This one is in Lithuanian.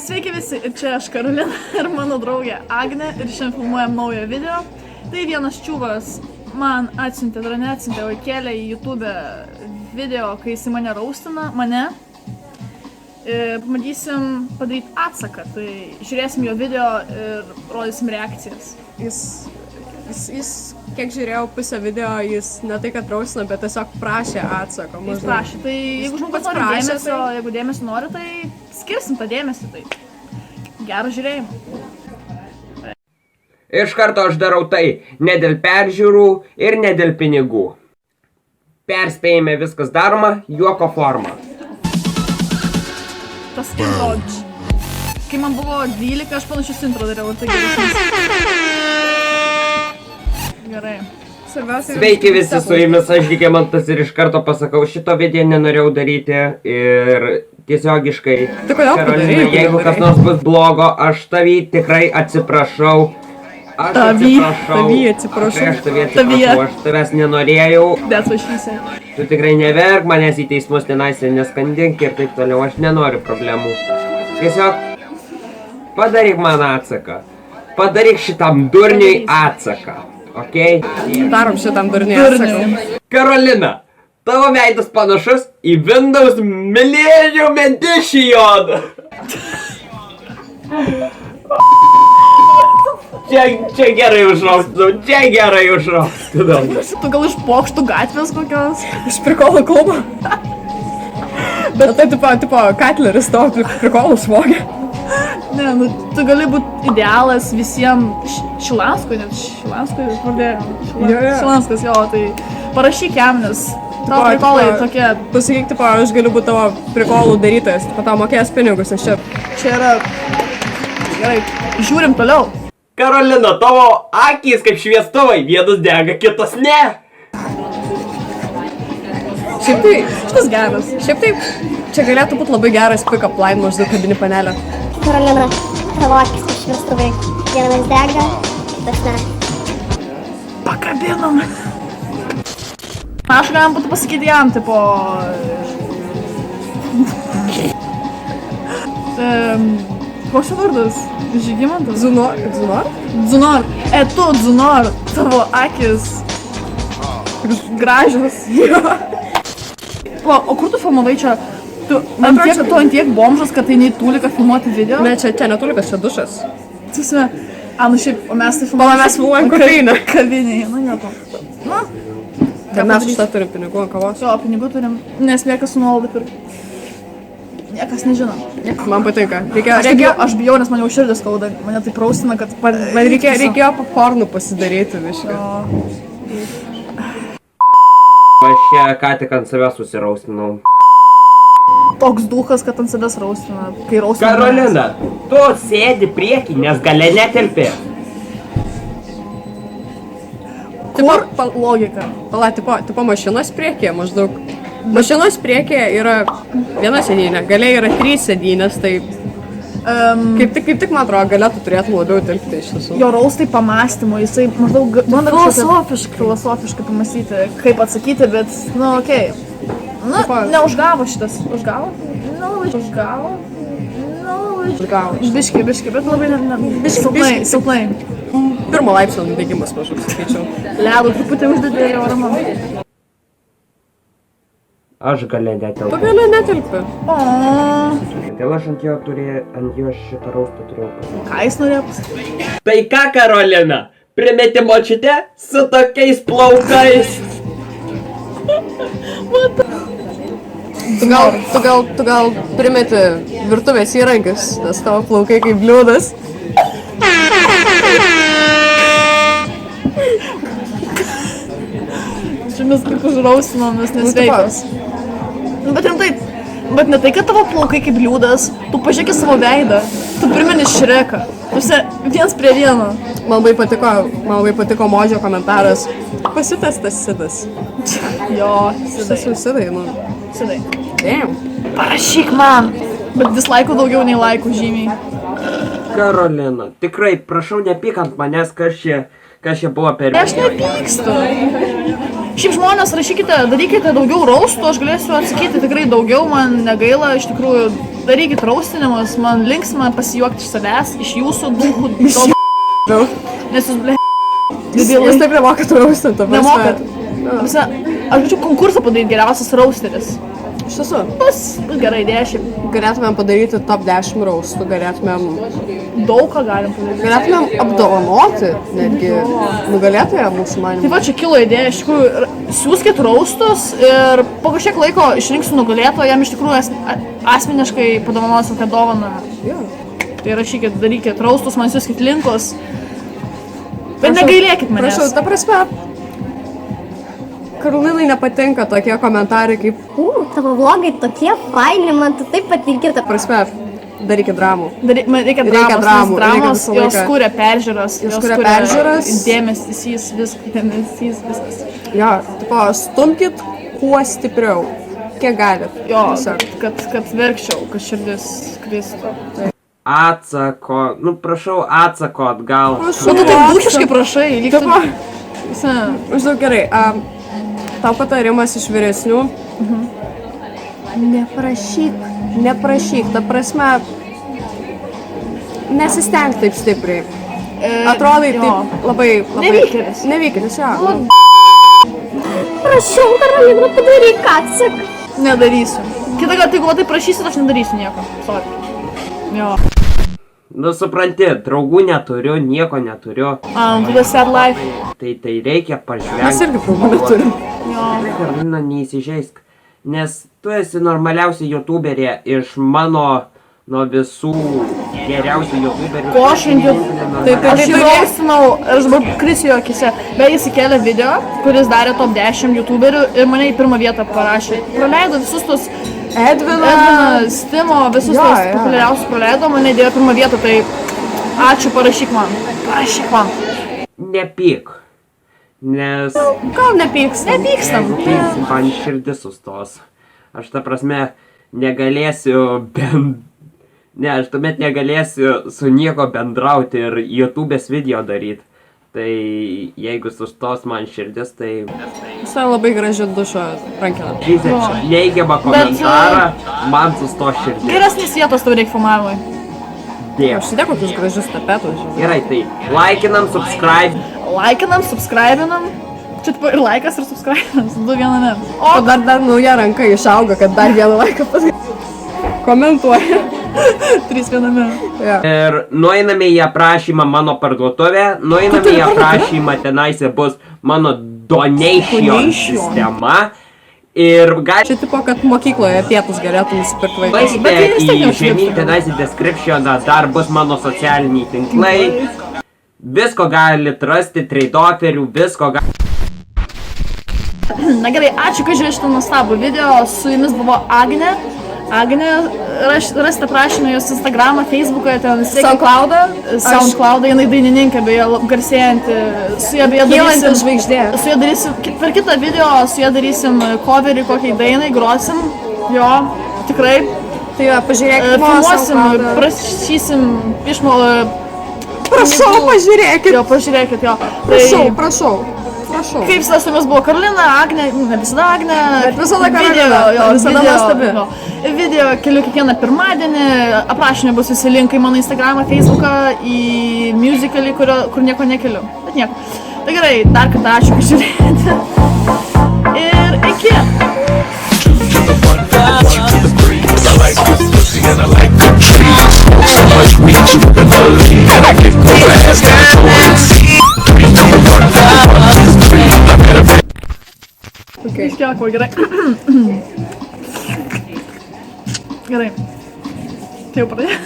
Sveiki visi, ir čia aš Karolina ir mano draugė Agnė ir šiandien filmuojam naują video. Tai vienas čiūvas man atsiuntė, dar neatsiuntė, o įkėlė į YouTube video, kai jis mane raustina, Pamatysim padaryti atsaką, tai žiūrėsim jo video ir rodysim reakcijas. Jis, kiek žiūrėjau pusę video, jis ne tai, kad raustina, bet tiesiog prašė atsako. Jis prašė, tai jeigu žmogus nori dėmesio, jeigu dėmesio nori, tai skirsim tą dėmesį, tai gerą žiūrėjimą. Iš karto aš darau tai ne dėl peržiūrų ir ne dėl pinigų. Perspėjime viskas daroma juoko forma. Tas intro. Kai man buvo 12, aš panašius intro dariau, tai gerai. Sveiki visi, su jumis aš Žygimantas ir iš karto pasakau, šito video nenorėjau daryti ir tiesiogiškai. Tai kodėl padarei? Jeigu kas nors bus blogo, aš tavį tikrai atsiprašau. Aš tavęs nenorėjau. Tu tikrai neverk, manęs į teismus tenais neskandink ir taip toliau, aš nenoriu problemų. Tiesiog padaryk man atsaką. Padaryk šitam durniui atsaką. Ok? Darom šitam durniui atsaką. Karolina, tavo veidas panašus į Windows Millennium Edition. Čia gerai užraustinau, Tu gal iš Pokštų gatvės kokios? Iš prikolų klubo. Bet tai tipo Katleris tavo prikolus vogė. Ne, nu, tu gali būt idealas visiems Šilanskui, net Šilanskui pradėjo. Šilanskas, jo, tai parašyk jam, nes tavo prikolai tokie. Pasakyk, tipo, aš galiu būti tavo prikolų darytojas, tipo, tau mokės pinigus, nes čia yra... Gerai, žiūrim toliau. Karolina, tavo akys kaip šviestuvai, vienas dega, kitas ne. Šiaip tai, šitas geras. Šiaip tai, čia galėtų būti labai geras pick-up line, maždaug kabini panelę. Karolina, tavo akys kaip šviestuvai, vienas dega, kitas ne. Pakabinam. Aš galim būtų pasakyti jam, tipo... Koks čia vardas? Žygimantas? Dzunor? Dzunor. Tu, Dzunor, tavo akis gražios. O kur tu filmavai čia? Tu ant tiek bomžas, kad tai neįtūlika filmuoti video? Ne, čia netūlikas, čia dušas. Tiesime, nu šiaip, o mes tai filmuojam. Mes filmuojam kofeiną. Kavinėje, nu neto. Nu? Tai mes už tą turim pinigų ant kavos. Jo, pinigų turim, nes niekas su nuolaida pirk. Niekas nežino. Man patinka. Aš bijau, nes man jau širdis skauda. Mane tai praustina, kad... Man reikėjo popcornų pasidaryti višką. Aš čia ką tik ant savęs susiraustinau. Toks duhas, kad ant savęs raustina. Karolina, tu sėdi priekį, nes gale netelpi. Kur logika? Pala, tipo mašinos priekėje maždaug. Mašinos priekėje yra viena sėdynė, galiai yra 3 sėdynės, tai kaip tik man atrodo galėtų turėtų labiau tilpti iš tiesų. Jo raustai pamąstymo, jisai maždaug filosofiškai pamąstyti, kaip atsakyti, bet, nu, okei. Nu, neužgavo šitas. Užgavo? Užgavo. Biški, bet labai silpnai. Pirmo laipsnio nudėgimas maždaug, sakyčiau. Ledo truputį uždėdėjo ramą. Aš gale netelpu. Tu gale netelpi. Dėl aš ant jo šitą raustą turėjau pasakyti. Ką jis norėjo pasakyti? Tai ką, Karolina? Primeti močiutę su tokiais plaukais? Tu gal primeti virtuvės įrankis, nes tavo plaukai kaip bliūdas. Čia mes kaip užrausinom, mes nesveikos. Bet rimtai, bet ne tai, kad tavo plaukai kaip liūdas, tu pažiūrėk į savo veidą, tu primeni Šreką, tu esi viens prie vieno. Man labai patiko Modžio komentaras, pasitęs tas Sidas. Jo, šitas jau Sidai, nu. Sidai. Damn. Parašyk man, bet dislaikų daugiau nei laikų žymiai. Karolina, tikrai, prašau nepyk ant manęs, kas čia buvo per... Aš nepykstu. Šiaip žmonės, rašykite, darykite daugiau raustų, aš galėsiu atsakyti tikrai daugiau, man negaila, iš tikrųjų, darykit raustinimus, man linksma pasijuokti iš savęs, iš jūsų dūkų, nes jūs, ble, Jis taip nemokat raustinti, nemokat. Aš galėčiau konkursą padaryti geriausias rausteris. Iš tiesų. Bus gera idėja šiaip. Galėtumėm padaryti top 10 raustų, galėtumėm Daug ką galim padaryti. Galėtumėm apdovanoti netgi nugalėtoją mūsų manimą. Tai va, čia kilo idėja, iš tikrųjų, siūskit raustus ir po kažkiek laiko išrinksiu nugalėtoją, jam iš tikrųjų asmeniškai padovanosiu tą dovaną. Jo. Tai rašykit, darykit raustus, man siūskit linkus. Bet negailėkit manęs. Prašau, ta prasme, Karolinai nepatinka tokie komentarai kaip Tavo vlogai tokie faini, man tu taip patinki. ta prasme, darykit dramų. Reikia dramų, reikia dramos, visą jos laiką. kuria peržiūras, Jos kuria peržiūras. dėmesys, viskas. Jo, tipo, stumkit kuo stipriau, kiek galit. Jo, Tiesiog. kad verkčiau, kad širdis kristų. Atsako, nu prašau atsako atgal. O tu taip dušiškai prašai, lyg tu... Tipo, maždaug gerai, tau patarimas iš vyresnių. Neprašyk, ta prasme, nesistenk taip stipriai. Atrodai taip labai... Nevykėlis. Nevykėlis, jo. Prašau, Karolina, padaryk atsak. Nedarysiu. Kitą kartą, jeigu tai prašysit, aš nedarysiu nieko. Sorry. Jo. Nu supranti, draugų neturiu, nieko neturiu. To the sad life. Tai reikia pažvelgti. Mes irgi draugų neturim. Jo. Karolina, neįsižeisk, nes tu esi normaliausia youtuberė iš mano, nuo visų geriausių youtuberių. Ko aš linkiu? Taip, Aš jį raustinau, aš dabar krisiu jo akise. Bet jis įkėlė video, kuris darė top 10 youtuberių ir mane į pirmą vietą parašė. Praleido visus tos Edvinas, Timo, visus tos populiariausius praleido, mane dėjo pirmą vietą, tai ačiū, parašyk man. Nepyk, nes... Gal nepyks? Nepykstam. Jeigu pyksi, man širdis sustos. Aš ta prasme negalėsiu Ne, aš tuomet negalėsiu su nieko bendrauti ir YouTube'ės video daryti. Tai jeigu sustos man širdis, tai... Visai labai graži dušo rankina. Neigiamą komentarą, man sustos širdis. Geresnis vietos tau reikia filmavimui. Dėkui. Aš sudėk kokius gražius tapetus, žinai. Gerai, tai laikinam, subscribe. Laikinam, subscribinam. Čia tipo ir laikas, ir subscribinam, du viename. O dar nauja ranka išauga, kad dar vieną laiką komentuoja. 3 viename. Ja. Ir nueiname į aprašymą mano parduotuvę, nueiname į aprašymą, tenaise bus mano donation sistema. Ir Čia tipo, kad mokykloje pietus galėtų nusipirkti vaikas. Paikite į žemyn, tenais į descriptioną dar bus mano socialiniai tinklai. Visko galit rasti, trade-offerių, visko galit. Na gerai, ačiū, kad žiūrėjau šitą nuostabų video. Su jumis buvo Agnė. Agnė, rasite prašymą jos Instagramą, Facebooką, ten SoundCloudą, jinai dainininkė, beje, garsėjanti. Su ją beje darysim žvaigždė. Su ją darysim, per kitą video su ją darysim coverį kokiai dainai, grosim. Jo, tikrai. Tai jo, pažiūrėkit, filmuosim, prašysim Prašau, pažiūrėkit. Jo, pažiūrėkit, jo. Prašau. Kaip visada su jumis buvo Karolina, Agnė, ne visada Agnė. Bet visada Karolina, visada nuostabi. Video keliu kiekvieną pirmadienį, aprašymė bus visi linkai mano Instagramą, Facebooką, į musicalį, kur nieko nekeliu. Bet nieko. Tai gerai, dar kartą ačiū, kad žiūrėjote. Ir iki! I like good pussy and I like good trees. So much meat you can believe, and I get more ass than a toilet seat. 3, 2, 1, 5, 3, I better be. Iškiako, gerai. Gerai. Tai jau pradėjau.